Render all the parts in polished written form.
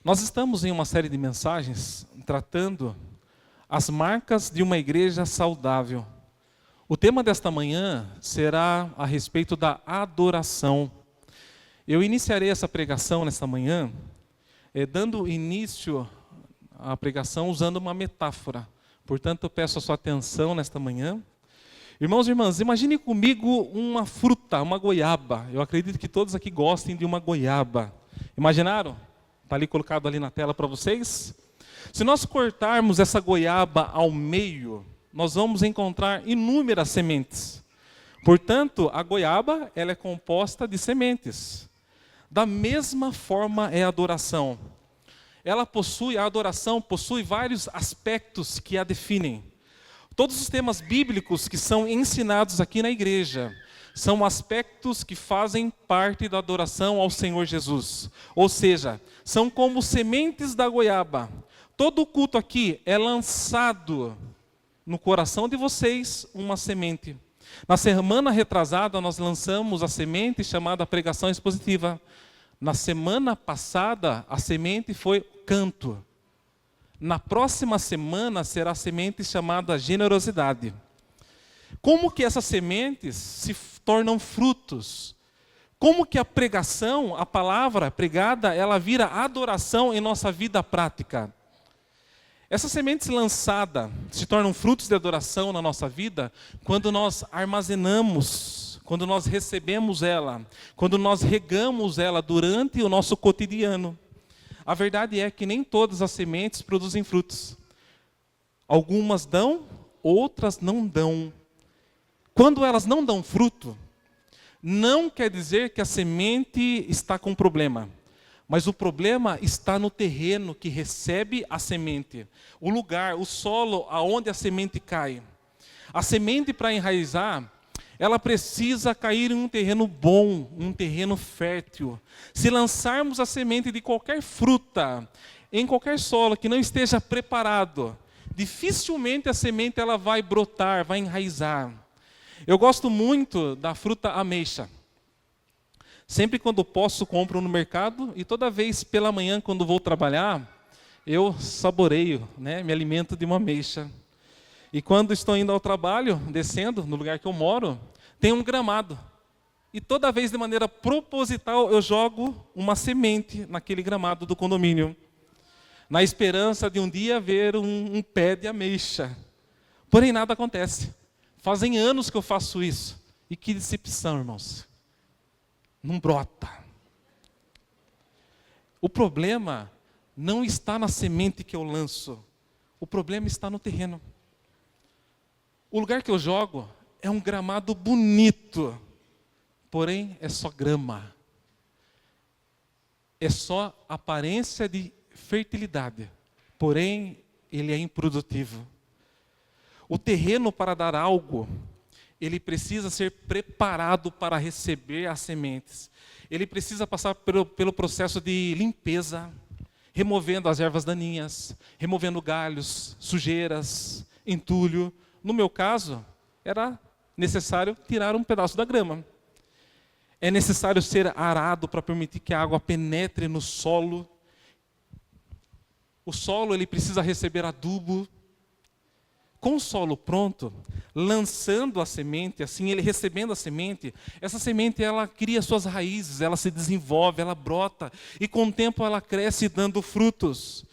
Nós estamos em uma série de mensagens tratando as marcas de uma igreja saudável. O tema desta manhã será a respeito da adoração. Eu iniciarei essa pregação nesta manhã, dando início à pregação usando uma metáfora. Portanto, eu peço a sua atenção nesta manhã. Irmãos e irmãs, imagine comigo uma fruta, uma goiaba. Eu acredito que todos aqui gostem de uma goiaba. Imaginaram? Está ali colocado ali na tela para vocês. Se nós cortarmos essa goiaba ao meio, nós vamos encontrar inúmeras sementes. Portanto, a goiaba ela é composta de sementes. Da mesma forma é a adoração. A adoração possui vários aspectos que a definem. Todos os temas bíblicos que são ensinados aqui na igreja são aspectos que fazem parte da adoração ao Senhor Jesus. Ou seja, são como sementes da goiaba. Todo o culto aqui é lançado no coração de vocês uma semente. Na semana retrasada nós lançamos a semente chamada pregação expositiva. Na semana passada a semente foi canto. Na próxima semana será a semente chamada generosidade. Como que essas sementes se tornam frutos? Como que a pregação, a palavra pregada, ela vira adoração em nossa vida prática? Essas sementes lançadas se tornam frutos de adoração na nossa vida quando nós armazenamos, quando nós recebemos ela, quando nós regamos ela durante o nosso cotidiano. A verdade é que nem todas as sementes produzem frutos. Algumas dão, outras não dão. Quando elas não dão fruto, não quer dizer que a semente está com problema. Mas o problema está no terreno que recebe a semente. O lugar, o solo aonde a semente cai. A semente para enraizar, ela precisa cair em um terreno bom, um terreno fértil. Se lançarmos a semente de qualquer fruta, em qualquer solo que não esteja preparado, dificilmente a semente ela vai brotar, vai enraizar. Eu gosto muito da fruta ameixa. Sempre quando posso, compro no mercado e toda vez pela manhã, quando vou trabalhar, eu saboreio, me alimento de uma ameixa. E quando estou indo ao trabalho, descendo no lugar que eu moro, tem um gramado. E toda vez, de maneira proposital, eu jogo uma semente naquele gramado do condomínio, na esperança de um dia ver um pé de ameixa. Porém, nada acontece. Fazem anos que eu faço isso. E que decepção, irmãos. Não brota. O problema não está na semente que eu lanço. O problema está no terreno. O lugar que eu jogo é um gramado bonito. Porém, é só grama. É só aparência de fertilidade. Porém, ele é improdutivo. O terreno para dar algo, ele precisa ser preparado para receber as sementes. Ele precisa passar pelo processo de limpeza, removendo as ervas daninhas, removendo galhos, sujeiras, entulho. No meu caso, era necessário tirar um pedaço da grama. É necessário ser arado para permitir que a água penetre no solo. O solo ele precisa receber adubo. Com o solo pronto, lançando a semente, assim, ele recebendo a semente, essa semente ela cria suas raízes, ela se desenvolve, ela brota, e com o tempo ela cresce dando frutos.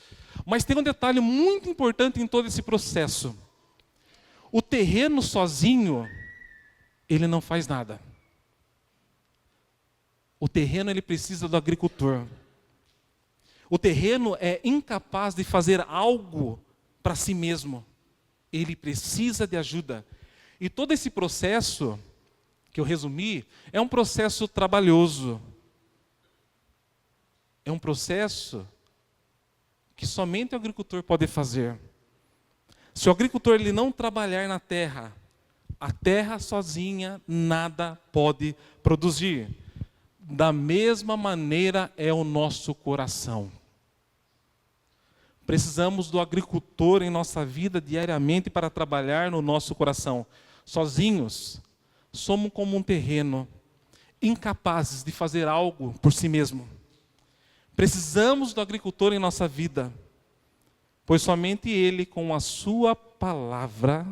Mas tem um detalhe muito importante em todo esse processo. O terreno sozinho, ele não faz nada. O terreno ele precisa do agricultor. O terreno é incapaz de fazer algo para si mesmo. Ele precisa de ajuda. E todo esse processo, que eu resumi, é um processo trabalhoso. É um processo que somente o agricultor pode fazer. Se o agricultor ele não trabalhar na terra, a terra sozinha nada pode produzir. Da mesma maneira é o nosso coração. Precisamos do agricultor em nossa vida diariamente para trabalhar no nosso coração. Sozinhos, somos como um terreno, incapazes de fazer algo por si mesmo. Precisamos do agricultor em nossa vida, pois somente ele, com a sua palavra,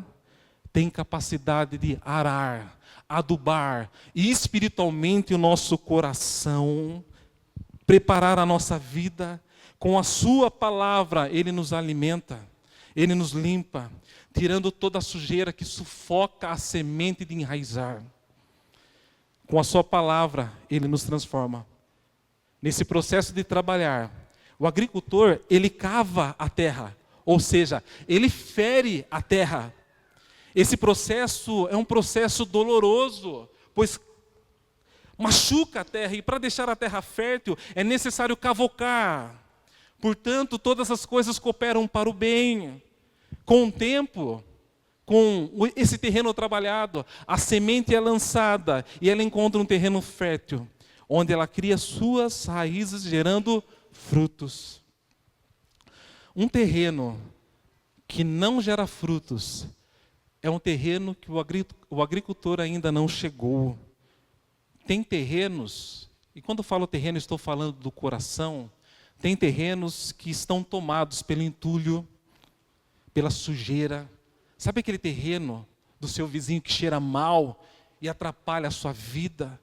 tem capacidade de arar, adubar e espiritualmente o nosso coração, preparar a nossa vida. Com a sua palavra ele nos alimenta, ele nos limpa, tirando toda a sujeira que sufoca a semente de enraizar. Com a sua palavra ele nos transforma. Nesse processo de trabalhar, o agricultor, ele cava a terra, ou seja, ele fere a terra. Esse processo é um processo doloroso, pois machuca a terra, e para deixar a terra fértil é necessário cavocar. Portanto, todas as coisas cooperam para o bem. Com o tempo, com esse terreno trabalhado, a semente é lançada e ela encontra um terreno fértil, onde ela cria suas raízes, gerando frutos. Um terreno que não gera frutos é um terreno que o agricultor ainda não chegou. Tem terrenos, e quando falo terreno estou falando do coração, tem terrenos que estão tomados pelo entulho, pela sujeira. Sabe aquele terreno do seu vizinho que cheira mal e atrapalha a sua vida?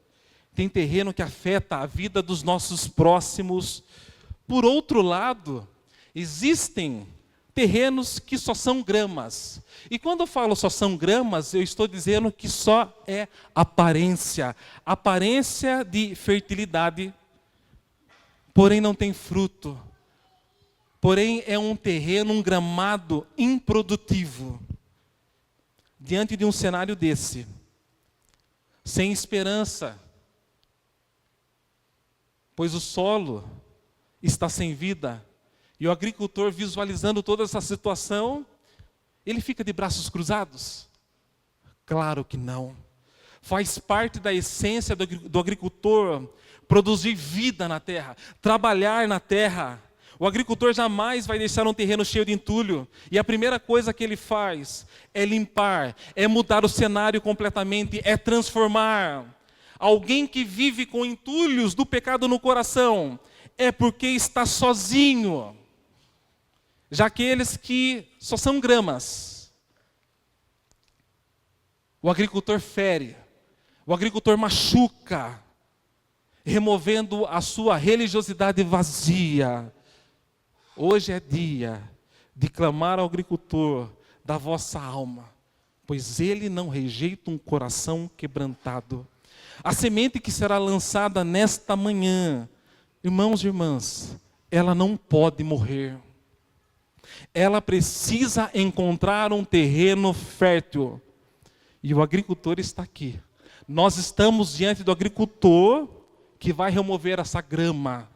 Tem terreno que afeta a vida dos nossos próximos. Por outro lado, existem terrenos que só são gramas. E quando eu falo só são gramas, eu estou dizendo que só é aparência. Aparência de fertilidade, porém não tem fruto. Porém é um terreno, um gramado improdutivo. Diante de um cenário desse, sem esperança, pois o solo está sem vida, e o agricultor, visualizando toda essa situação, ele fica de braços cruzados? Claro que não. Faz parte da essência do agricultor produzir vida na terra, trabalhar na terra. O agricultor jamais vai deixar um terreno cheio de entulho, e a primeira coisa que ele faz é limpar, é mudar o cenário completamente, é transformar. Alguém que vive com entulhos do pecado no coração é porque está sozinho. Já aqueles que só são gramas, o agricultor fere, o agricultor machuca, removendo a sua religiosidade vazia. Hoje é dia de clamar ao agricultor da vossa alma, pois ele não rejeita um coração quebrantado. A semente que será lançada nesta manhã, irmãos e irmãs, ela não pode morrer. Ela precisa encontrar um terreno fértil. E o agricultor está aqui. Nós estamos diante do agricultor que vai remover essa grama,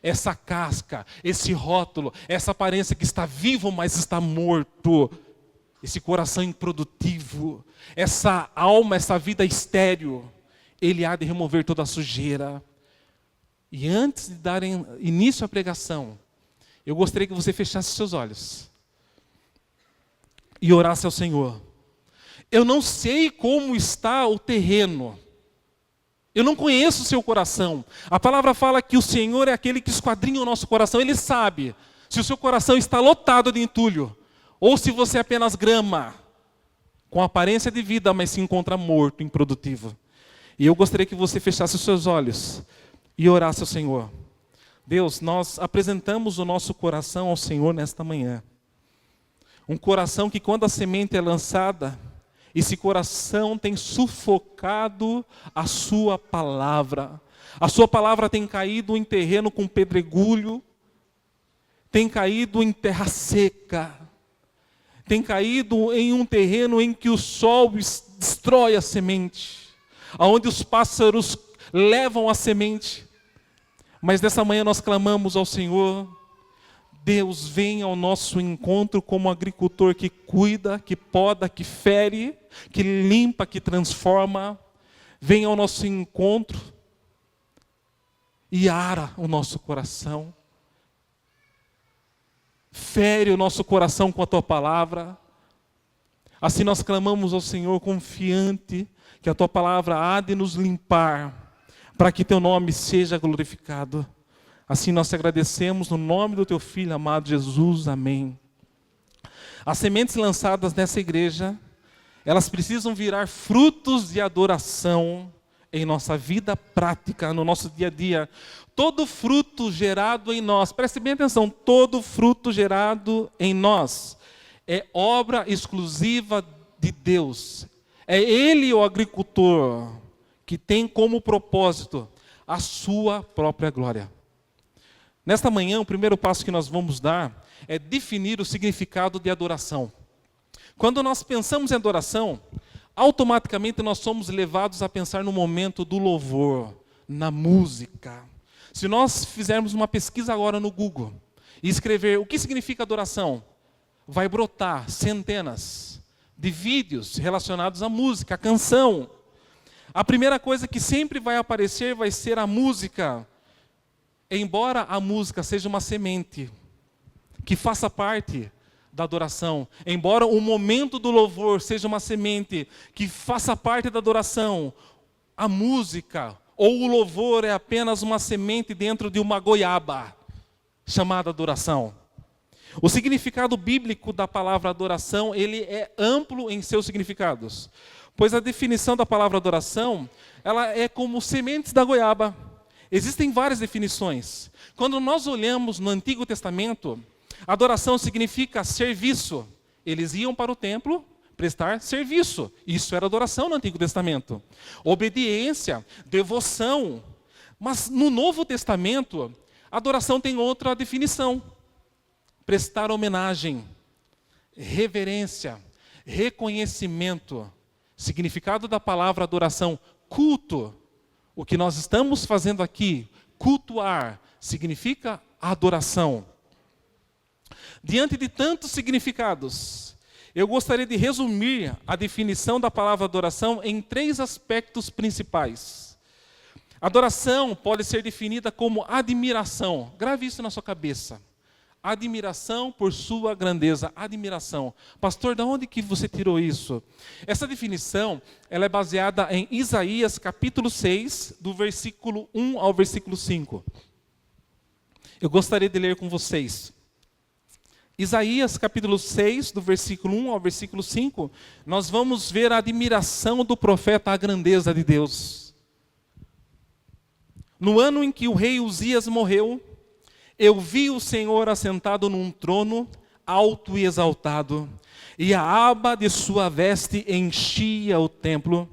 essa casca, esse rótulo, essa aparência que está vivo, mas está morto. Esse coração improdutivo, essa alma, essa vida estéril. Ele há de remover toda a sujeira. E antes de dar início à pregação, eu gostaria que você fechasse seus olhos e orasse ao Senhor. Eu não sei como está o terreno. Eu não conheço o seu coração. A palavra fala que o Senhor é aquele que esquadrinha o nosso coração. Ele sabe se o seu coração está lotado de entulho, ou se você é apenas grama, com aparência de vida, mas se encontra morto, improdutivo. E eu gostaria que você fechasse os seus olhos e orasse ao Senhor. Deus, nós apresentamos o nosso coração ao Senhor nesta manhã. Um coração que, quando a semente é lançada, esse coração tem sufocado a sua palavra. A sua palavra tem caído em terreno com pedregulho, tem caído em terra seca, tem caído em um terreno em que o sol destrói a semente, aonde os pássaros levam a semente. Mas nessa manhã nós clamamos ao Senhor. Deus, vem ao nosso encontro como agricultor que cuida, que poda, que fere, que limpa, que transforma. Vem ao nosso encontro e ara o nosso coração. Fere o nosso coração com a Tua palavra. Assim nós clamamos ao Senhor confiante que a Tua palavra há de nos limpar, para que Teu nome seja glorificado. Assim nós te agradecemos no nome do teu Filho amado Jesus. Amém. As sementes lançadas nessa igreja, elas precisam virar frutos de adoração em nossa vida prática, no nosso dia a dia. Todo fruto gerado em nós, preste bem atenção, todo fruto gerado em nós é obra exclusiva de Deus. É Ele o agricultor que tem como propósito a sua própria glória. Nesta manhã, o primeiro passo que nós vamos dar é definir o significado de adoração. Quando nós pensamos em adoração, automaticamente nós somos levados a pensar no momento do louvor, na música. Se nós fizermos uma pesquisa agora no Google e escrever o que significa adoração, vai brotar centenas de vídeos relacionados à música, à canção. A primeira coisa que sempre vai aparecer vai ser a música. Embora a música seja uma semente que faça parte da adoração, embora o momento do louvor seja uma semente que faça parte da adoração, a música ou o louvor é apenas uma semente dentro de uma goiaba, chamada adoração. O significado bíblico da palavra adoração, ele é amplo em seus significados, pois a definição da palavra adoração, ela é como sementes da goiaba. Existem várias definições. Quando nós olhamos no Antigo Testamento, adoração significa serviço. Eles iam para o templo prestar serviço. Isso era adoração no Antigo Testamento. Obediência, devoção. Mas no Novo Testamento, adoração tem outra definição. Prestar homenagem, reverência, reconhecimento. Significado da palavra adoração, culto. O que nós estamos fazendo aqui, cultuar, significa adoração. Diante de tantos significados, eu gostaria de resumir a definição da palavra adoração em 3 aspectos principais. Adoração pode ser definida como admiração. Grave isso na sua cabeça. Admiração por sua grandeza. Admiração. Pastor, de onde que você tirou isso? Essa definição, ela é baseada em Isaías capítulo 6, do versículo 1 ao versículo 5. Eu gostaria de ler com vocês. Isaías capítulo 6, do versículo 1 ao versículo 5, nós vamos ver a admiração do profeta à grandeza de Deus. No ano em que o rei Uzias morreu, eu vi o Senhor assentado num trono, alto e exaltado, e a aba de sua veste enchia o templo.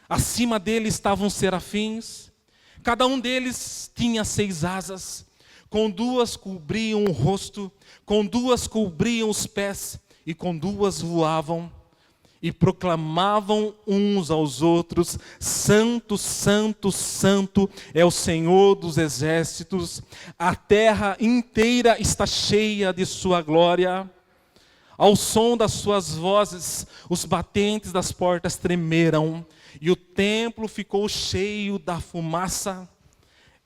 Acima dele estavam serafins, cada um deles tinha 6 asas, com 2 cobriam o rosto, com 2 cobriam os pés, e com 2 voavam, e proclamavam uns aos outros: Santo, Santo, Santo é o Senhor dos exércitos, a terra inteira está cheia de sua glória. Ao som das suas vozes, os batentes das portas tremeram, e o templo ficou cheio da fumaça.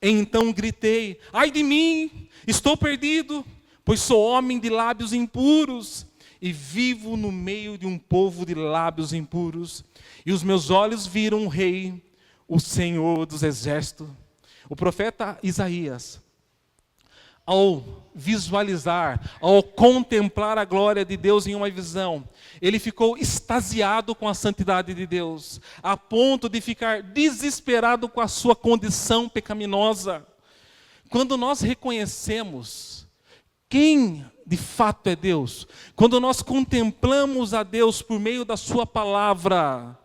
Então gritei: ai de mim, estou perdido, pois sou homem de lábios impuros, e vivo no meio de um povo de lábios impuros. E os meus olhos viram o Rei, o Senhor dos exércitos. O profeta Isaías, ao visualizar, ao contemplar a glória de Deus em uma visão, ele ficou extasiado com a santidade de Deus, a ponto de ficar desesperado com a sua condição pecaminosa. Quando nós reconhecemos quem de fato é Deus, quando nós contemplamos a Deus por meio da sua palavra,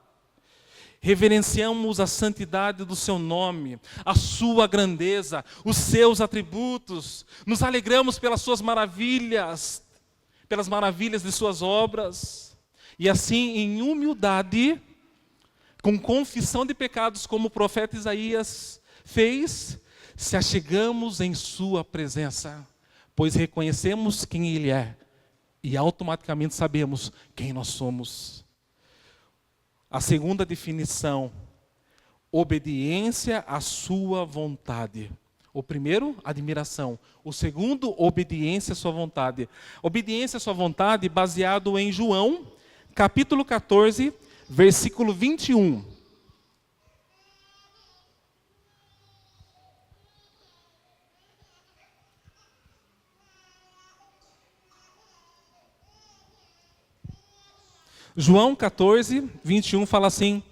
reverenciamos a santidade do seu nome, a sua grandeza, os seus atributos, nos alegramos pelas suas maravilhas, pelas maravilhas de suas obras, e assim em humildade, com confissão de pecados, como o profeta Isaías fez, se achegamos em sua presença, pois reconhecemos quem Ele é, e automaticamente sabemos quem nós somos. A segunda definição, obediência à sua vontade. O primeiro, admiração. O segundo, obediência à sua vontade. Obediência à sua vontade baseado em João, capítulo 14, versículo 21. João 14, 21 fala assim: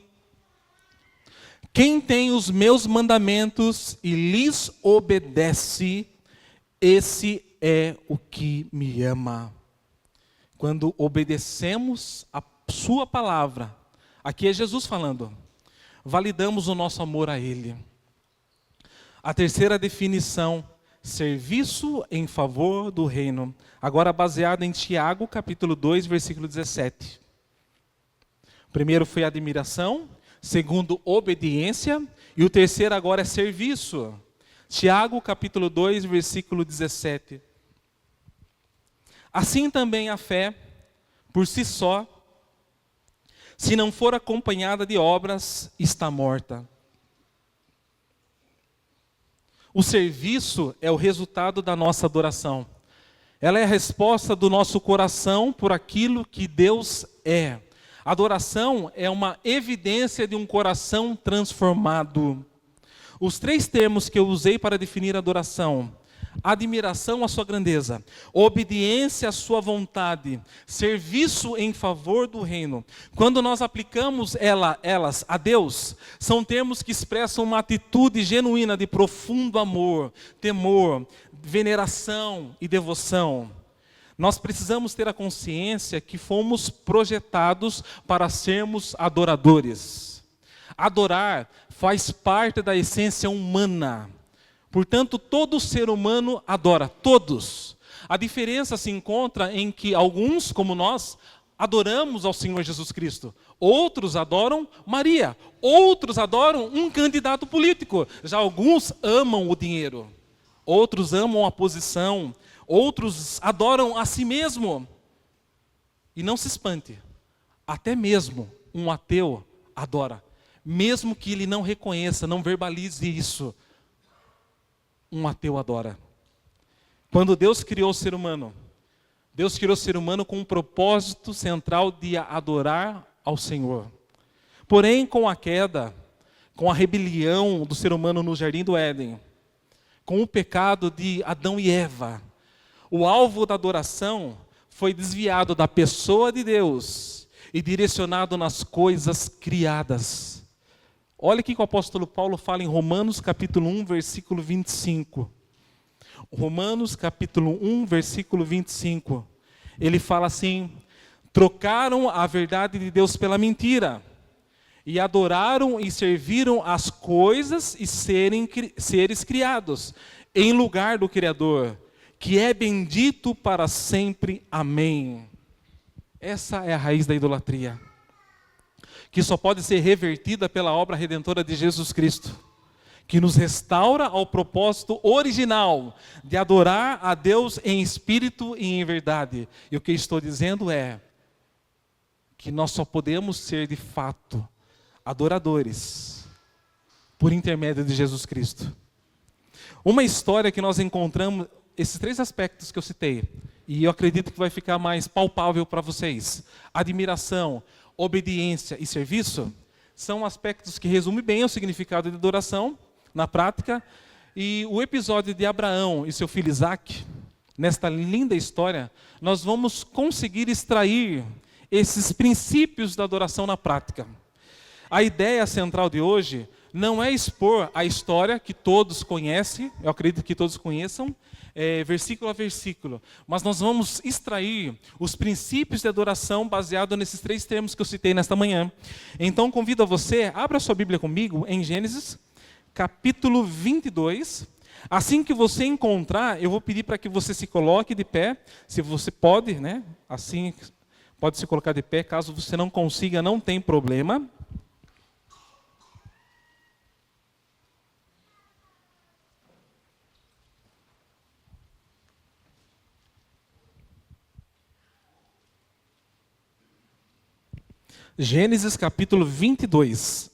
quem tem os meus mandamentos e lhes obedece, esse é o que me ama. Quando obedecemos a sua palavra, aqui é Jesus falando, validamos o nosso amor a Ele. A terceira definição, serviço em favor do reino. Agora baseado em Tiago, capítulo 2, versículo 17. Primeiro foi admiração, segundo obediência, e o terceiro agora é serviço. Tiago, capítulo 2, versículo 17. Assim também a fé, por si só, se não for acompanhada de obras, está morta. O serviço é o resultado da nossa adoração. Ela é a resposta do nosso coração por aquilo que Deus é. Adoração é uma evidência de um coração transformado. Os três termos que eu usei para definir adoração: admiração à sua grandeza, obediência à sua vontade, serviço em favor do reino. Quando nós aplicamos elas a Deus, são termos que expressam uma atitude genuína de profundo amor, temor, veneração e devoção. Nós precisamos ter a consciência que fomos projetados para sermos adoradores. Adorar faz parte da essência humana. Portanto, todo ser humano adora, todos. A diferença se encontra em que alguns, como nós, adoramos ao Senhor Jesus Cristo. Outros adoram Maria. Outros adoram um candidato político. Já alguns amam o dinheiro. Outros amam a posição. Outros adoram a si mesmo. E não se espante, até mesmo um ateu adora. Mesmo que ele não reconheça, não verbalize isso, um ateu adora. Quando Deus criou o ser humano, Deus criou o ser humano com um propósito central de adorar ao Senhor. Porém, com a queda, com a rebelião do ser humano no Jardim do Éden, com o pecado de Adão e Eva, o alvo da adoração foi desviado da pessoa de Deus e direcionado nas coisas criadas. Olha o que o apóstolo Paulo fala em Romanos capítulo 1, versículo 25. Romanos capítulo 1, versículo 25. Ele fala assim: trocaram a verdade de Deus pela mentira, e adoraram e serviram as coisas e seres criados, em lugar do Criador, que é bendito para sempre. Amém. Essa é a raiz da idolatria, que só pode ser revertida pela obra redentora de Jesus Cristo, que nos restaura ao propósito original de adorar a Deus em espírito e em verdade. E o que estou dizendo é que nós só podemos ser de fato adoradores por intermédio de Jesus Cristo. Uma história que nós encontramos, esses três aspectos que eu citei, e eu acredito que vai ficar mais palpável para vocês: admiração, obediência e serviço, são aspectos que resumem bem o significado de adoração na prática. E o episódio de Abraão e seu filho Isaque, nesta linda história, nós vamos conseguir extrair esses princípios da adoração na prática. A ideia central de hoje não é expor a história que todos conhecem, eu acredito que todos conheçam, versículo a versículo, mas nós vamos extrair os princípios de adoração baseado nesses três termos que eu citei nesta manhã. Então convido a você, abra sua Bíblia comigo em Gênesis, capítulo 22. Assim que você encontrar, eu vou pedir para que você se coloque de pé, se você pode, né? Assim, pode se colocar de pé, caso você não consiga, não tem problema. Gênesis capítulo 22.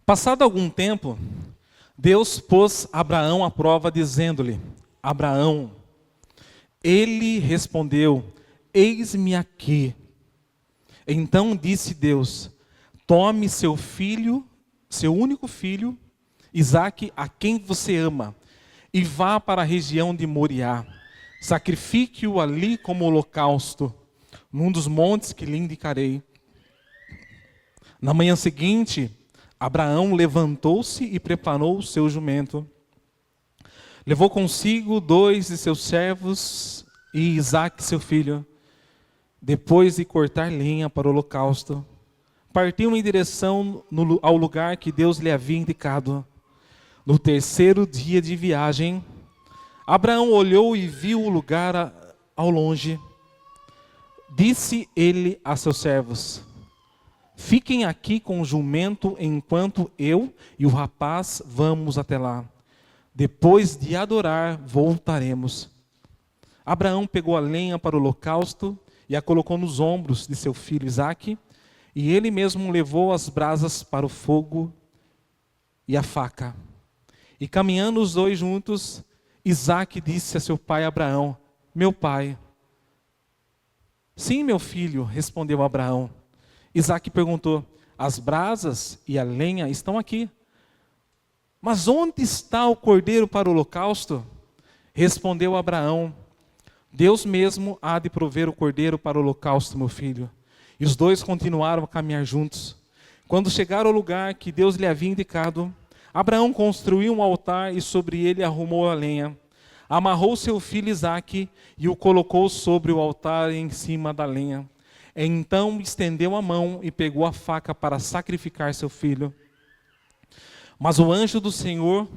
Passado algum tempo, Deus pôs Abraão à prova, dizendo-lhe: Abraão. Ele respondeu: eis-me aqui. Então disse Deus: tome seu filho, seu único filho, Isaque, a quem você ama, e vá para a região de Moriá. Sacrifique-o ali como holocausto, num dos montes que lhe indicarei. Na manhã seguinte, Abraão levantou-se e preparou o seu jumento. Levou consigo 2 de seus servos e Isaque, seu filho. Depois de cortar lenha para o holocausto, partiu em direção ao lugar que Deus lhe havia indicado. No 3º dia de viagem, Abraão olhou e viu o lugar ao longe. Disse ele a seus servos: fiquem aqui com o jumento enquanto eu e o rapaz vamos até lá. Depois de adorar, voltaremos. Abraão pegou a lenha para o holocausto e a colocou nos ombros de seu filho Isaque, e ele mesmo levou as brasas para o fogo e a faca. E caminhando os 2 juntos, Isaque disse a seu pai Abraão: meu pai. Sim, meu filho, respondeu Abraão. Isaque perguntou: as brasas e a lenha estão aqui, mas onde está o cordeiro para o holocausto? Respondeu Abraão: Deus mesmo há de prover o cordeiro para o holocausto, meu filho. E os 2 continuaram a caminhar juntos. Quando chegaram ao lugar que Deus lhe havia indicado, Abraão construiu um altar e sobre ele arrumou a lenha. Amarrou seu filho Isaque e o colocou sobre o altar em cima da lenha. Então estendeu a mão e pegou a faca para sacrificar seu filho. Mas o anjo do Senhor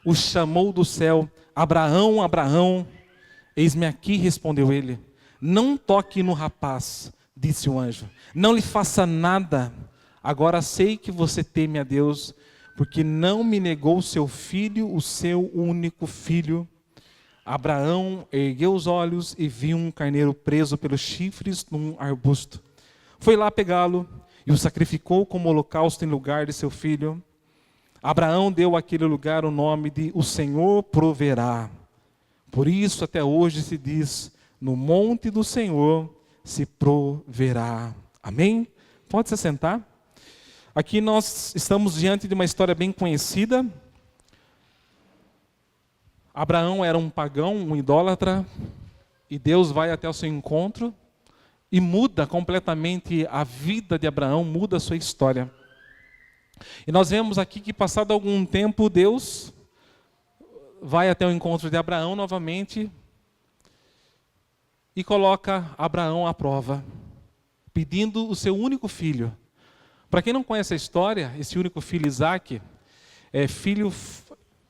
o chamou do céu: Abraão, Abraão. Eis-me aqui, respondeu ele. Não toque no rapaz, disse o anjo. Não lhe faça nada. Agora sei que você teme a Deus, porque não me negou seu filho, o seu único filho. Abraão ergueu os olhos e viu um carneiro preso pelos chifres num arbusto. Foi lá pegá-lo e o sacrificou como holocausto em lugar de seu filho. Abraão deu àquele lugar o nome de O Senhor Proverá. Por isso até hoje se diz: no monte do Senhor se proverá. Amém? Pode se sentar. Aqui nós estamos diante de uma história bem conhecida. Abraão era um pagão, um idólatra, e Deus vai até o seu encontro e muda completamente a vida de Abraão, muda a sua história. E nós vemos aqui que, passado algum tempo, Deus vai até o encontro de Abraão novamente e coloca Abraão à prova, pedindo o seu único filho. Para quem não conhece a história, esse único filho, Isaque, é filho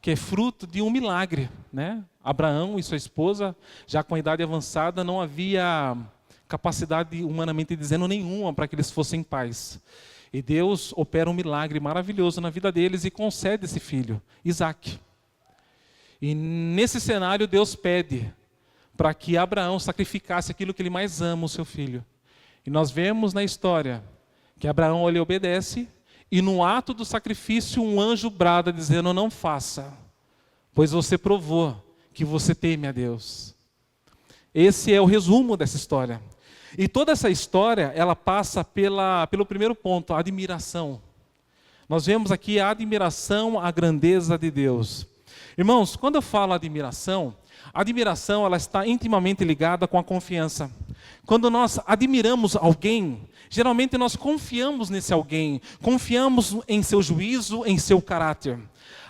que é fruto de um milagre, né? Abraão e sua esposa, já com a idade avançada, não havia capacidade, humanamente dizendo, nenhuma para que eles fossem pais. E Deus opera um milagre maravilhoso na vida deles e concede esse filho, Isaque. E nesse cenário Deus pede para que Abraão sacrificasse aquilo que ele mais ama, o seu filho. E nós vemos na história que Abraão ele obedece, e no ato do sacrifício um anjo brada dizendo: não faça, pois você provou que você teme a Deus. Esse é o resumo dessa história. E toda essa história, ela passa pelo primeiro ponto, a admiração. Nós vemos aqui a admiração à grandeza de Deus. Irmãos, quando eu falo admiração, a admiração ela está intimamente ligada com a confiança. Quando nós admiramos alguém, geralmente nós confiamos nesse alguém, confiamos em seu juízo, em seu caráter.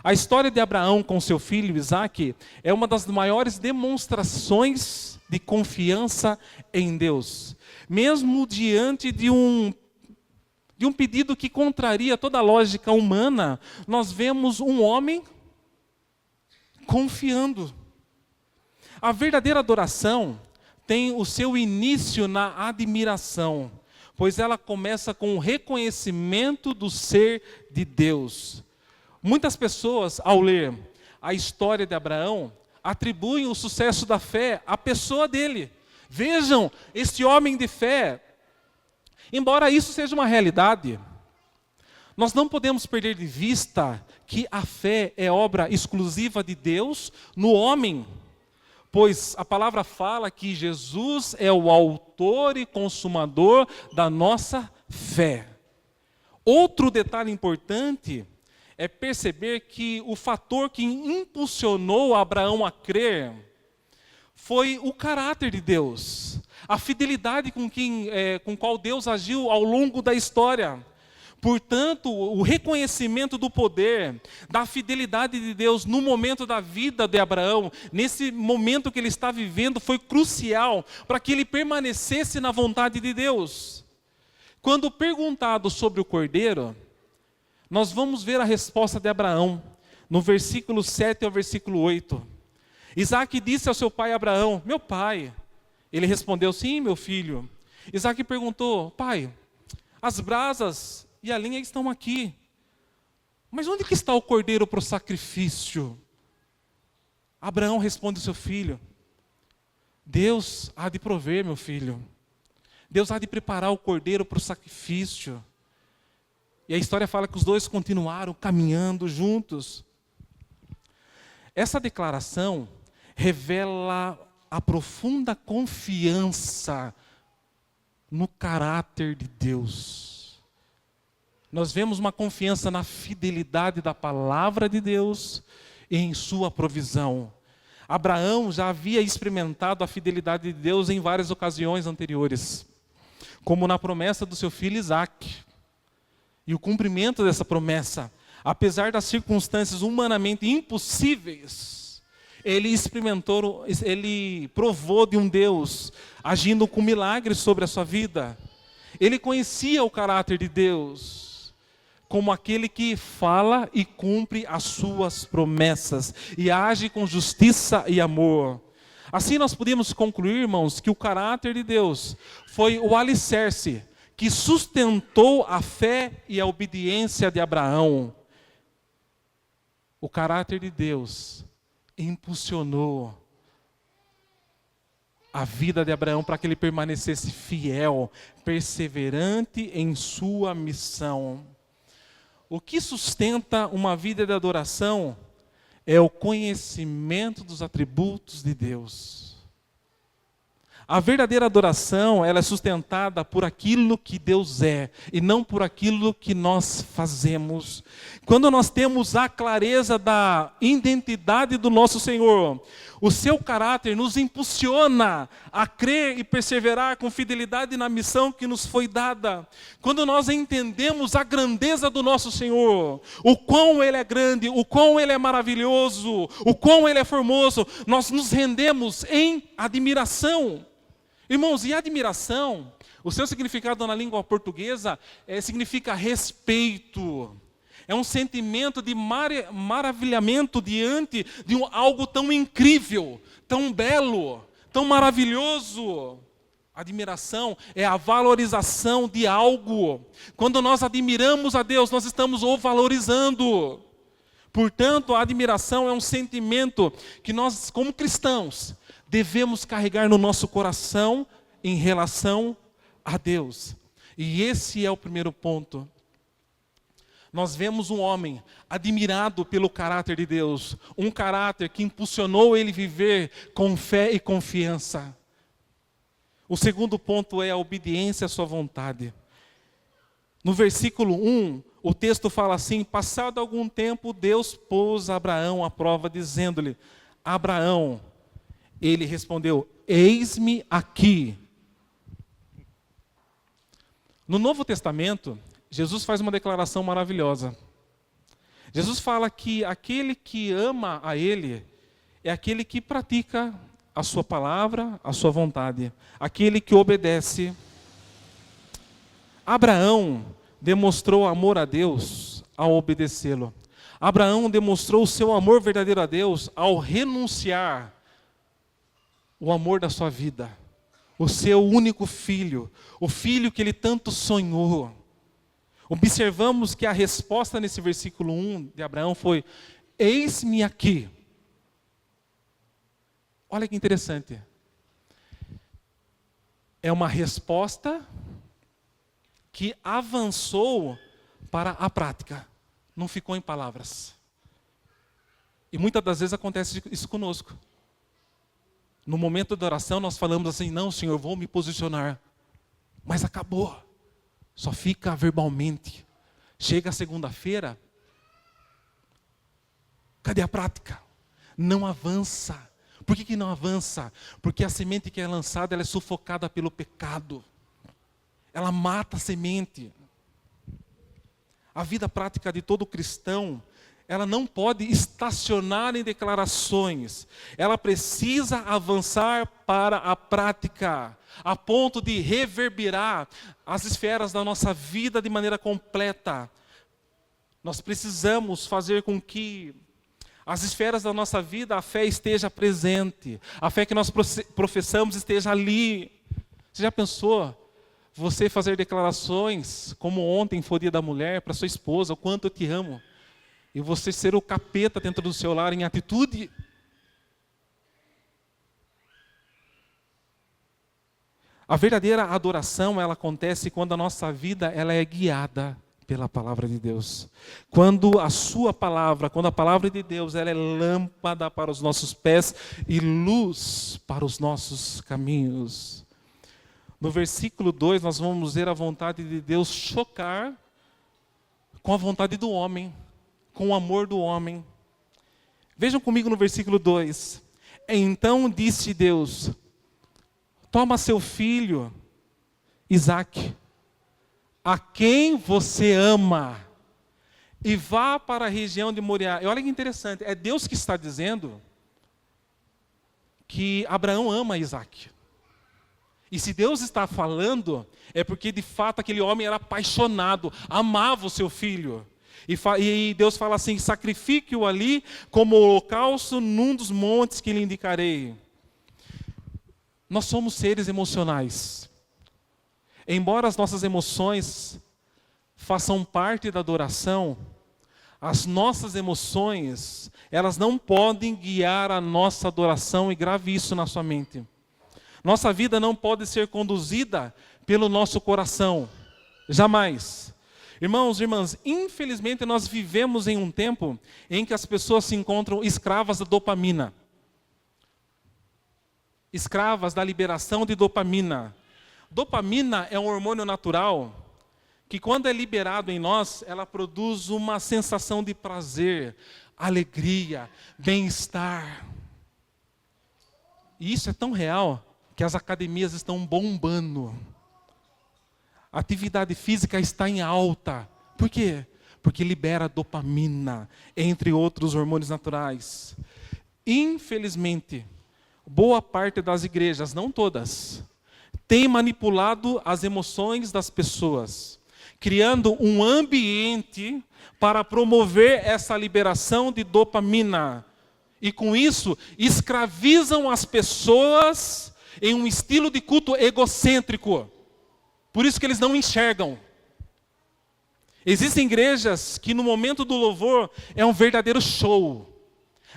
A história de Abraão com seu filho Isaque é uma das maiores demonstrações de confiança em Deus. Mesmo diante de um pedido que contraria toda a lógica humana, nós vemos um homem confiando. A verdadeira adoração tem o seu início na admiração, pois ela começa com o reconhecimento do ser de Deus. Muitas pessoas, ao ler a história de Abraão, atribuem o sucesso da fé à pessoa dele. Vejam, este homem de fé, embora isso seja uma realidade, nós não podemos perder de vista que a fé é obra exclusiva de Deus no homem. pois a palavra fala que Jesus é o autor e consumador da nossa fé. Outro detalhe importante é perceber que o fator que impulsionou Abraão a crer foi o caráter de Deus, a fidelidade com qual Deus agiu ao longo da história. Portanto, o reconhecimento do poder, da fidelidade de Deus no momento da vida de Abraão, nesse momento que ele está vivendo, foi crucial para que ele permanecesse na vontade de Deus. Quando perguntado sobre o cordeiro, nós vamos ver a resposta de Abraão, no versículo 7 ao versículo 8. Isaac disse ao seu pai Abraão: meu pai. Ele respondeu: sim, meu filho. Isaac perguntou: pai, as brasas e a lenha estão aqui, mas onde que está o cordeiro para o sacrifício? Abraão responde ao seu filho: Deus há de prover, meu filho. Deus há de preparar o cordeiro para o sacrifício. E a história fala que os dois continuaram caminhando juntos. Essa declaração revela a profunda confiança no caráter de Deus. Nós vemos uma confiança na fidelidade da palavra de Deus e em sua provisão. Abraão já havia experimentado a fidelidade de Deus em várias ocasiões anteriores, como na promessa do seu filho Isaque. E o cumprimento dessa promessa, apesar das circunstâncias humanamente impossíveis, ele provou de um Deus agindo com milagres sobre a sua vida. Ele conhecia o caráter de Deus como aquele que fala e cumpre as suas promessas e age com justiça e amor. Assim nós podemos concluir, irmãos, que o caráter de Deus foi o alicerce que sustentou a fé e a obediência de Abraão. O caráter de Deus impulsionou a vida de Abraão para que ele permanecesse fiel, perseverante em sua missão. O que sustenta uma vida de adoração é o conhecimento dos atributos de Deus. A verdadeira adoração, ela é sustentada por aquilo que Deus é e não por aquilo que nós fazemos. Quando nós temos a clareza da identidade do nosso Senhor, o seu caráter nos impulsiona a crer e perseverar com fidelidade na missão que nos foi dada. Quando nós entendemos a grandeza do nosso Senhor, o quão Ele é grande, o quão Ele é maravilhoso, o quão Ele é formoso, nós nos rendemos em admiração. Irmãos, e admiração, o seu significado na língua portuguesa significa respeito. É um sentimento de maravilhamento diante de algo tão incrível, tão belo, tão maravilhoso. Admiração é a valorização de algo. Quando nós admiramos a Deus, nós estamos o valorizando. Portanto, a admiração é um sentimento que nós, como cristãos, devemos carregar no nosso coração em relação a Deus. E esse é o primeiro ponto. Nós vemos um homem admirado pelo caráter de Deus, um caráter que impulsionou ele viver com fé e confiança. O segundo ponto é a obediência à sua vontade. No versículo 1, o texto fala assim: passado algum tempo, Deus pôs Abraão à prova, dizendo-lhe: Abraão. Ele respondeu: eis-me aqui. No Novo Testamento, Jesus faz uma declaração maravilhosa. Jesus fala que aquele que ama a Ele é aquele que pratica a sua palavra, a sua vontade. Aquele que obedece. Abraão demonstrou amor a Deus ao obedecê-lo. Abraão demonstrou o seu amor verdadeiro a Deus ao renunciar o amor da sua vida, o seu único filho, o filho que ele tanto sonhou. Observamos que a resposta nesse versículo 1 de Abraão foi: eis-me aqui. Olha que interessante. É uma resposta que avançou para a prática, não ficou em palavras. E muitas das vezes acontece isso conosco. No momento da oração nós falamos assim, não, Senhor, eu vou me posicionar. Mas acabou. Só fica verbalmente. Chega a segunda-feira, cadê a prática? Não avança. Por que não avança? Porque a semente que é lançada, ela é sufocada pelo pecado. Ela mata a semente. A vida prática de todo cristão, ela não pode estacionar em declarações. Ela precisa avançar para a prática, a ponto de reverberar as esferas da nossa vida de maneira completa. Nós precisamos fazer com que as esferas da nossa vida, a fé esteja presente. A fé que nós professamos esteja ali. Você já pensou? Você fazer declarações, como ontem foi o dia da mulher, para sua esposa, o quanto eu te amo. E você ser o capeta dentro do seu lar em atitude. A verdadeira adoração, ela acontece quando a nossa vida ela é guiada pela palavra de Deus. Quando a sua palavra, quando a palavra de Deus, ela é lâmpada para os nossos pés e luz para os nossos caminhos. No versículo 2, nós vamos ver a vontade de Deus chocar com a vontade do homem, com o amor do homem. Vejam comigo no versículo 2. Então disse Deus, toma seu filho, Isaque, a quem você ama, e vá para a região de Moriá. E olha que interessante, é Deus que está dizendo que Abraão ama Isaque. E se Deus está falando, é porque de fato aquele homem era apaixonado, amava o seu filho. E Deus fala assim, sacrifique-o ali como holocausto num dos montes que lhe indicarei. Nós somos seres emocionais. Embora as nossas emoções façam parte da adoração, as nossas emoções, elas não podem guiar a nossa adoração, e grave isso na sua mente. Nossa vida não pode ser conduzida pelo nosso coração, jamais. Irmãos e irmãs, infelizmente nós vivemos em um tempo em que as pessoas se encontram escravas da dopamina. Escravas da liberação de dopamina. Dopamina é um hormônio natural que quando é liberado em nós, ela produz uma sensação de prazer, alegria, bem-estar. E isso é tão real que as academias estão bombando. A atividade física está em alta. Por quê? Porque libera dopamina, entre outros hormônios naturais. Infelizmente, boa parte das igrejas, não todas, tem manipulado as emoções das pessoas, criando um ambiente para promover essa liberação de dopamina. E com isso, escravizam as pessoas em um estilo de culto egocêntrico. Por isso que eles não enxergam. Existem igrejas que no momento do louvor é um verdadeiro show.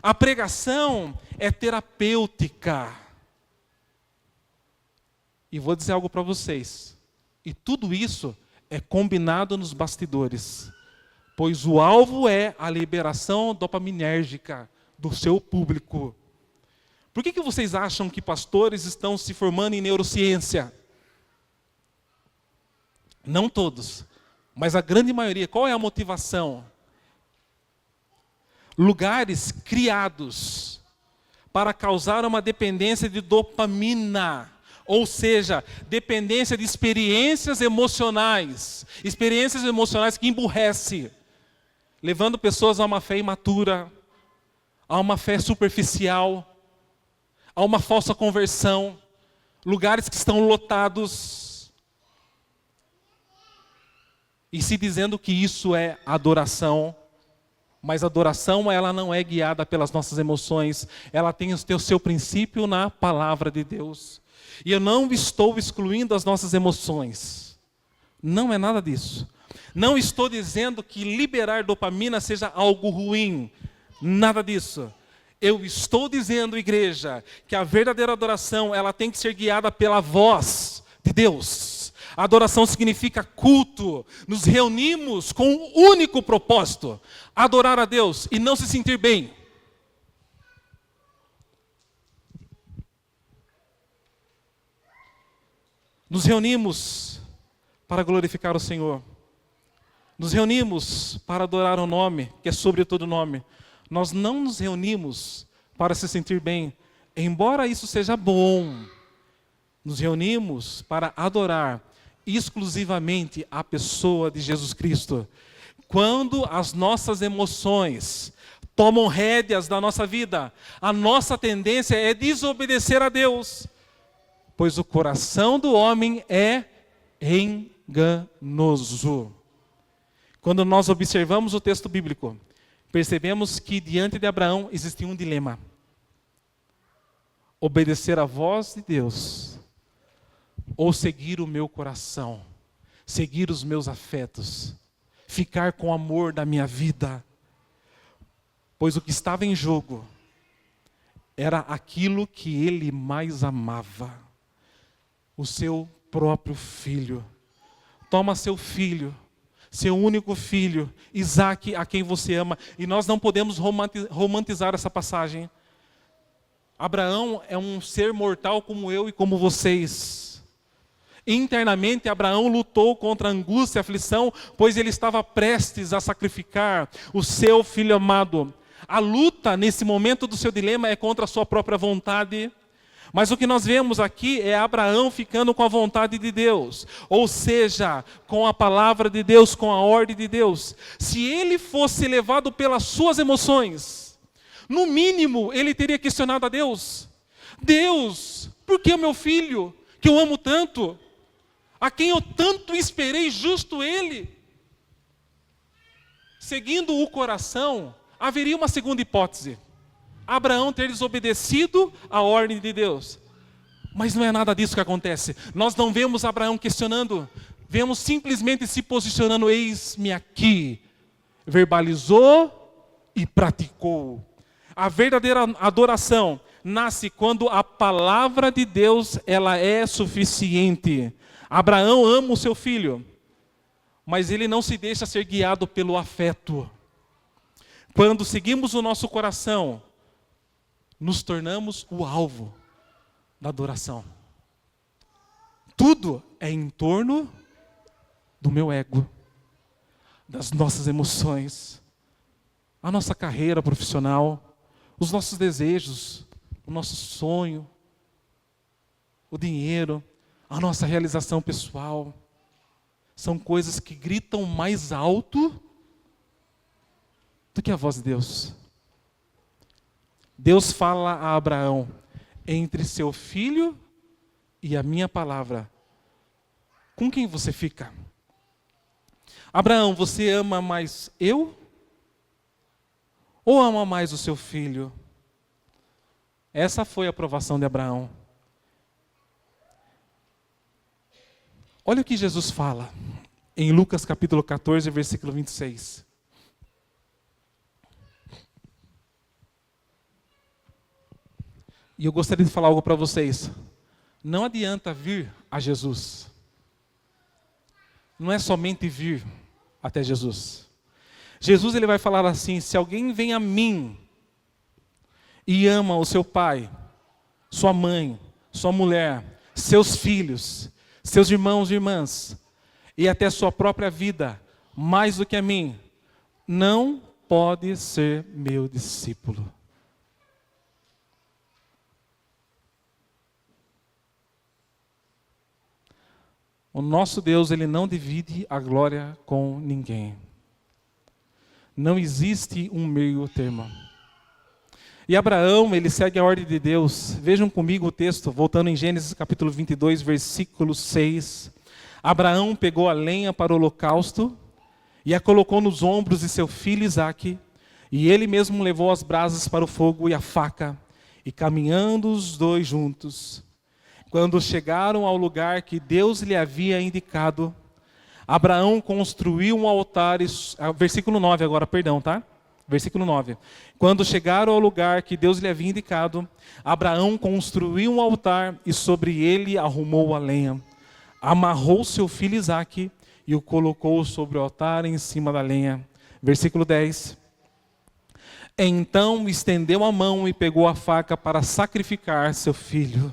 A pregação é terapêutica. E vou dizer algo para vocês. E tudo isso é combinado nos bastidores. Pois o alvo é a liberação dopaminérgica do seu público. Por que vocês acham que pastores estão se formando em neurociência? Não todos, mas a grande maioria. Qual é a motivação? Lugares criados para causar uma dependência de dopamina, ou seja, dependência de experiências emocionais que emburrecem, levando pessoas a uma fé imatura, a uma fé superficial, a uma falsa conversão, lugares que estão lotados, e se dizendo que isso é adoração. Mas a adoração, ela não é guiada pelas nossas emoções, ela tem o seu princípio na palavra de Deus. E eu não estou excluindo as nossas emoções, não é nada disso. Não estou dizendo que liberar dopamina seja algo ruim, nada disso. Eu estou dizendo, igreja, que a verdadeira adoração, ela tem que ser guiada pela voz de Deus. Adoração significa culto. Nos reunimos com um único propósito: adorar a Deus e não se sentir bem. Nos reunimos para glorificar o Senhor. Nos reunimos para adorar o nome, que é sobre todo nome. Nós não nos reunimos para se sentir bem, embora isso seja bom. Nos reunimos para adorar exclusivamente a pessoa de Jesus Cristo. Quando as nossas emoções tomam rédeas da nossa vida, a nossa tendência é desobedecer a Deus, pois o coração do homem é enganoso. Quando nós observamos o texto bíblico, percebemos que diante de Abraão existia um dilema: obedecer à voz de Deus ou seguir o meu coração, seguir os meus afetos, ficar com o amor da minha vida. Pois o que estava em jogo era aquilo que ele mais amava, o seu próprio filho. Toma seu filho, seu único filho, Isaque, a quem você ama. E nós não podemos romantizar essa passagem. Abraão é um ser mortal como eu e como vocês. Internamente, Abraão lutou contra a angústia e a aflição, pois ele estava prestes a sacrificar o seu filho amado. A luta, nesse momento do seu dilema, é contra a sua própria vontade. Mas o que nós vemos aqui é Abraão ficando com a vontade de Deus. Ou seja, com a palavra de Deus, com a ordem de Deus. Se ele fosse levado pelas suas emoções, no mínimo, ele teria questionado a Deus. Deus, por que o meu filho, que eu amo tanto, a quem eu tanto esperei, justo ele? Seguindo o coração, haveria uma segunda hipótese: Abraão ter desobedecido a ordem de Deus. Mas não é nada disso que acontece. Nós não vemos Abraão questionando, vemos simplesmente se posicionando: eis-me aqui. Verbalizou e praticou. A verdadeira adoração nasce quando a palavra de Deus ela é suficiente. Abraão ama o seu filho, mas ele não se deixa ser guiado pelo afeto. Quando seguimos o nosso coração, nos tornamos o alvo da adoração. Tudo é em torno do meu ego, das nossas emoções, a nossa carreira profissional, os nossos desejos, o nosso sonho, o dinheiro, a nossa realização pessoal. São coisas que gritam mais alto do que a voz de Deus. Deus fala a Abraão: entre seu filho e a minha palavra, com quem você fica? Abraão, você ama mais eu? Ou ama mais o seu filho? Essa foi a aprovação de Abraão. Olha o que Jesus fala em Lucas capítulo 14, versículo 26. E eu gostaria de falar algo para vocês. Não adianta vir a Jesus. Não é somente vir até Jesus. Jesus ele vai falar assim: se alguém vem a mim e ama o seu pai, sua mãe, sua mulher, seus filhos, seus irmãos e irmãs, e até sua própria vida, mais do que a mim, não pode ser meu discípulo. O nosso Deus, ele não divide a glória com ninguém. Não existe um meio termo. E Abraão, ele segue a ordem de Deus. Vejam comigo o texto, voltando em Gênesis capítulo 22, versículo 6. Abraão pegou a lenha para o holocausto e a colocou nos ombros de seu filho Isaque, e ele mesmo levou as brasas para o fogo e a faca, e caminhando os dois juntos, quando chegaram ao lugar que Deus lhe havia indicado, Abraão construiu um altar, versículo 9 agora, perdão, tá? Versículo 9. Quando chegaram ao lugar que Deus lhe havia indicado, Abraão construiu um altar e sobre ele arrumou a lenha. Amarrou seu filho Isaque e o colocou sobre o altar em cima da lenha. Versículo 10. Então estendeu a mão e pegou a faca para sacrificar seu filho.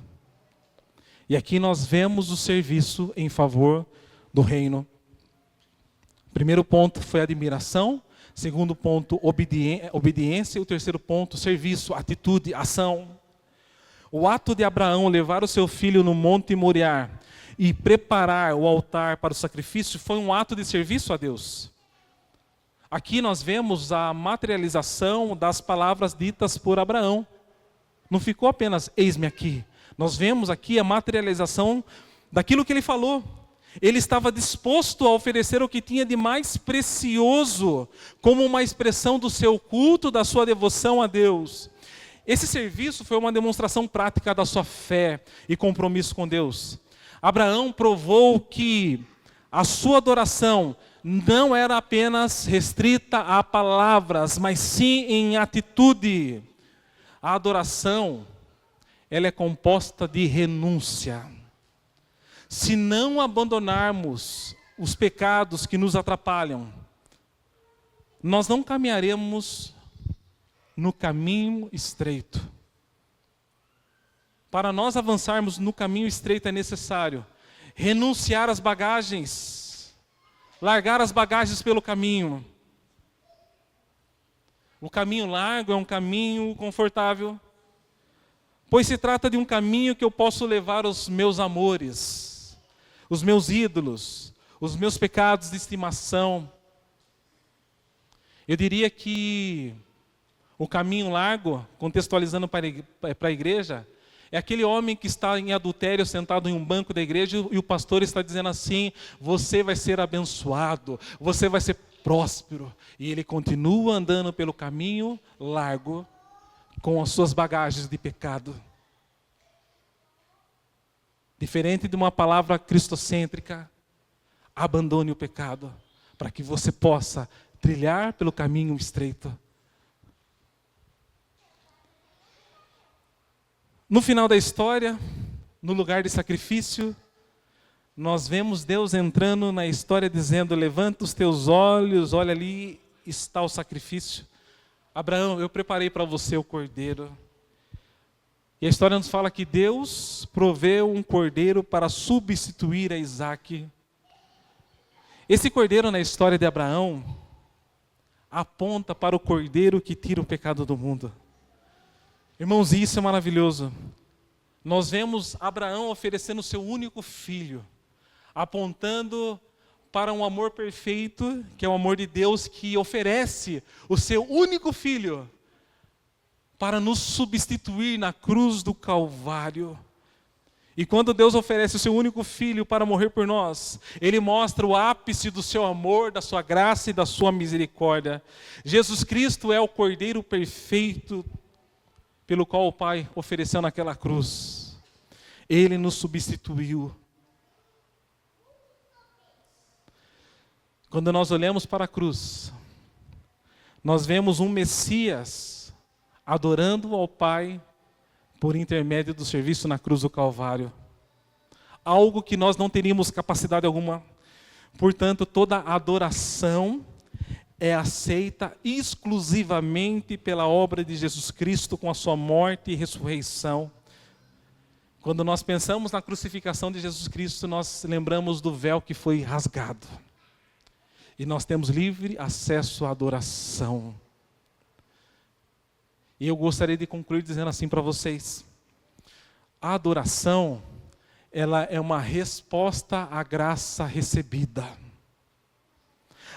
E aqui nós vemos o serviço em favor do reino. Primeiro ponto foi admiração. Segundo ponto, obediência. E o terceiro ponto, serviço, atitude, ação. O ato de Abraão levar o seu filho no Monte Moriá e preparar o altar para o sacrifício foi um ato de serviço a Deus. Aqui nós vemos a materialização das palavras ditas por Abraão. Não ficou apenas eis-me aqui. Nós vemos aqui a materialização daquilo que ele falou. Ele estava disposto a oferecer o que tinha de mais precioso, como uma expressão do seu culto, da sua devoção a Deus. Esse serviço foi uma demonstração prática da sua fé e compromisso com Deus. Abraão provou que a sua adoração não era apenas restrita a palavras, mas sim em atitude. A adoração, ela é composta de renúncia. Se não abandonarmos os pecados que nos atrapalham, nós não caminharemos no caminho estreito. Para nós avançarmos no caminho estreito é necessário renunciar às bagagens, largar as bagagens pelo caminho. O caminho largo é um caminho confortável, pois se trata de um caminho que eu posso levar os meus amores, os meus ídolos, os meus pecados de estimação. Eu diria que o caminho largo, contextualizando para a igreja, é aquele homem que está em adultério sentado em um banco da igreja e o pastor está dizendo assim: você vai ser abençoado, você vai ser próspero. E ele continua andando pelo caminho largo com as suas bagagens de pecado. Diferente de uma palavra cristocêntrica, abandone o pecado, para que você possa trilhar pelo caminho estreito. No final da história, no lugar de sacrifício, nós vemos Deus entrando na história dizendo: levanta os teus olhos, olha ali está o sacrifício. Abraão, eu preparei para você o cordeiro. E a história nos fala que Deus proveu um cordeiro para substituir a Isaque. Esse cordeiro na história de Abraão aponta para o cordeiro que tira o pecado do mundo. Irmãos, isso é maravilhoso. Nós vemos Abraão oferecendo o seu único filho, apontando para um amor perfeito, que é o amor de Deus, que oferece o seu único filho para nos substituir na cruz do Calvário. E quando Deus oferece o seu único filho para morrer por nós, Ele mostra o ápice do seu amor, da sua graça e da sua misericórdia. Jesus Cristo é o Cordeiro perfeito pelo qual o Pai ofereceu naquela cruz. Ele nos substituiu. Quando nós olhamos para a cruz, nós vemos um Messias adorando ao Pai por intermédio do serviço na cruz do Calvário. Algo que nós não teríamos capacidade alguma. Portanto, toda adoração é aceita exclusivamente pela obra de Jesus Cristo com a sua morte e ressurreição. Quando nós pensamos na crucificação de Jesus Cristo, nós lembramos do véu que foi rasgado. E nós temos livre acesso à adoração. E eu gostaria de concluir dizendo assim para vocês: a adoração, ela é uma resposta à graça recebida.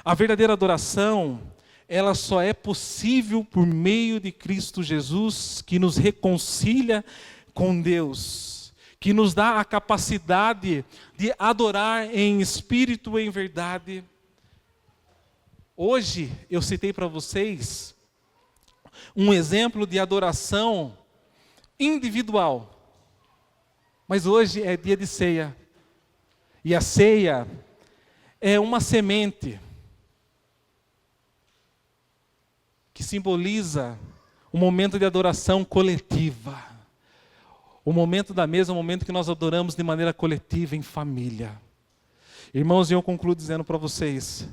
A verdadeira adoração, ela só é possível por meio de Cristo Jesus, que nos reconcilia com Deus, que nos dá a capacidade de adorar em espírito e em verdade. Hoje eu citei para vocês um exemplo de adoração individual. Mas hoje é dia de ceia. E a ceia é uma semente que simboliza um momento de adoração coletiva. O momento da mesa é um momento que nós adoramos de maneira coletiva, em família. Irmãos, eu concluo dizendo para vocês: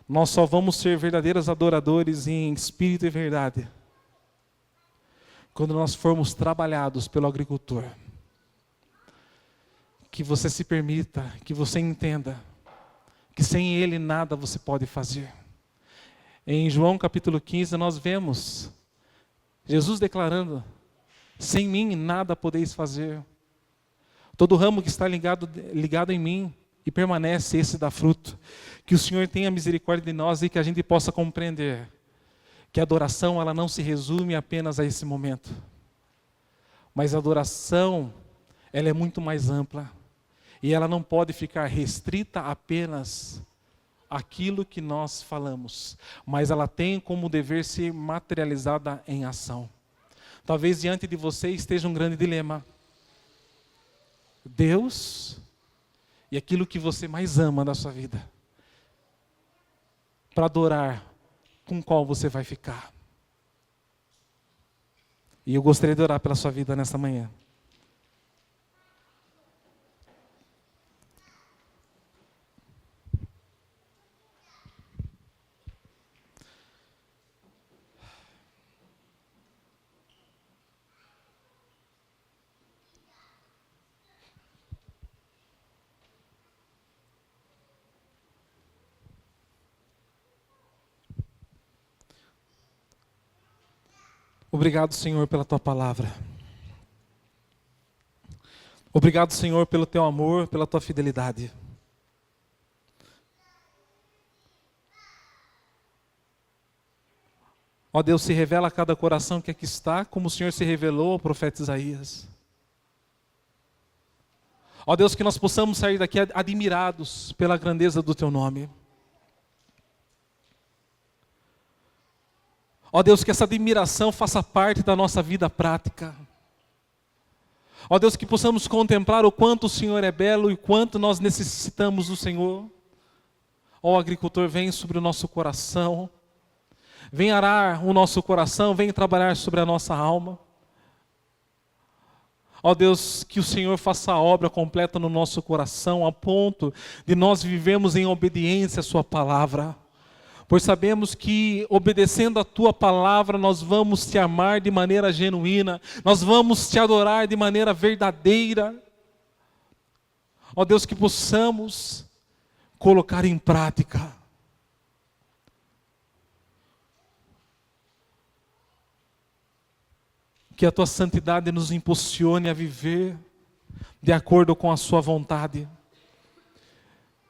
nós só vamos ser verdadeiros adoradores em espírito e verdade quando nós formos trabalhados pelo agricultor. que você se permita, que você entenda que sem Ele nada você pode fazer. Em João capítulo 15 nós vemos Jesus declarando: sem mim nada podeis fazer. Todo ramo que está ligado em mim e permanece, esse dá fruto. Que o Senhor tenha misericórdia de nós e que a gente possa compreender que a adoração ela não se resume apenas a esse momento. Mas a adoração, ela é muito mais ampla. E ela não pode ficar restrita apenas àquilo que nós falamos. Mas ela tem como dever ser materializada em ação. Talvez diante de você esteja um grande dilema. Deus e aquilo que você mais ama na sua vida. Para adorar, com qual você vai ficar? E eu gostaria de orar pela sua vida nesta manhã. Obrigado, Senhor, pela Tua palavra. Obrigado, Senhor, pelo Teu amor, pela Tua fidelidade. Ó Deus, se revela a cada coração que aqui está, como o Senhor se revelou ao profeta Isaías. Ó Deus, que nós possamos sair daqui admirados pela grandeza do Teu nome. Ó Deus, que essa admiração faça parte da nossa vida prática. Ó Deus, que possamos contemplar o quanto o Senhor é belo e quanto nós necessitamos do Senhor. Ó agricultor, vem sobre o nosso coração. Vem arar o nosso coração, vem trabalhar sobre a nossa alma. Ó Deus, que o Senhor faça a obra completa no nosso coração, a ponto de nós vivermos em obediência à Sua palavra. Pois sabemos que, obedecendo a Tua palavra, nós vamos Te amar de maneira genuína, nós vamos Te adorar de maneira verdadeira. Ó Deus, que possamos colocar em prática que a Tua santidade nos impulsione a viver de acordo com a Sua vontade.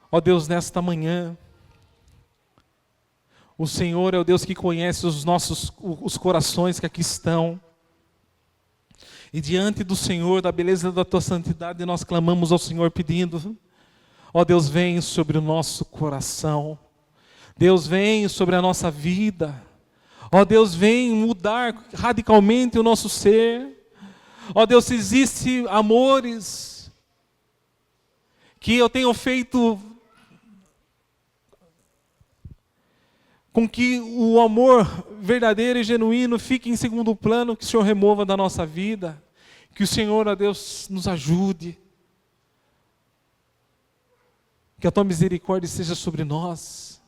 Ó Deus, nesta manhã, o Senhor é o Deus que conhece os corações que aqui estão. E diante do Senhor, da beleza da Tua santidade, nós clamamos ao Senhor pedindo: ó Deus, vem sobre o nosso coração. Deus, vem sobre a nossa vida. Ó Deus, vem mudar radicalmente o nosso ser. Ó Deus, se existem amores que eu tenho feito com que o amor verdadeiro e genuíno fique em segundo plano, que o Senhor remova da nossa vida, que o Senhor, ó Deus, nos ajude, que a Tua misericórdia seja sobre nós,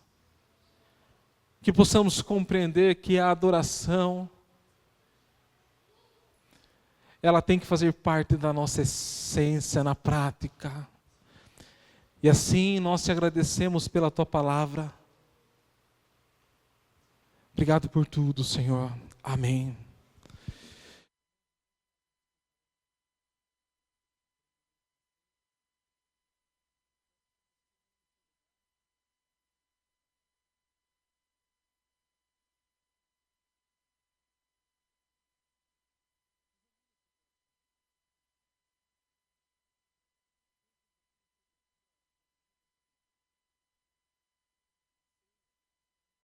que possamos compreender que a adoração, ela tem que fazer parte da nossa essência na prática, e assim nós Te agradecemos pela Tua palavra. Obrigado por tudo, Senhor. Amém.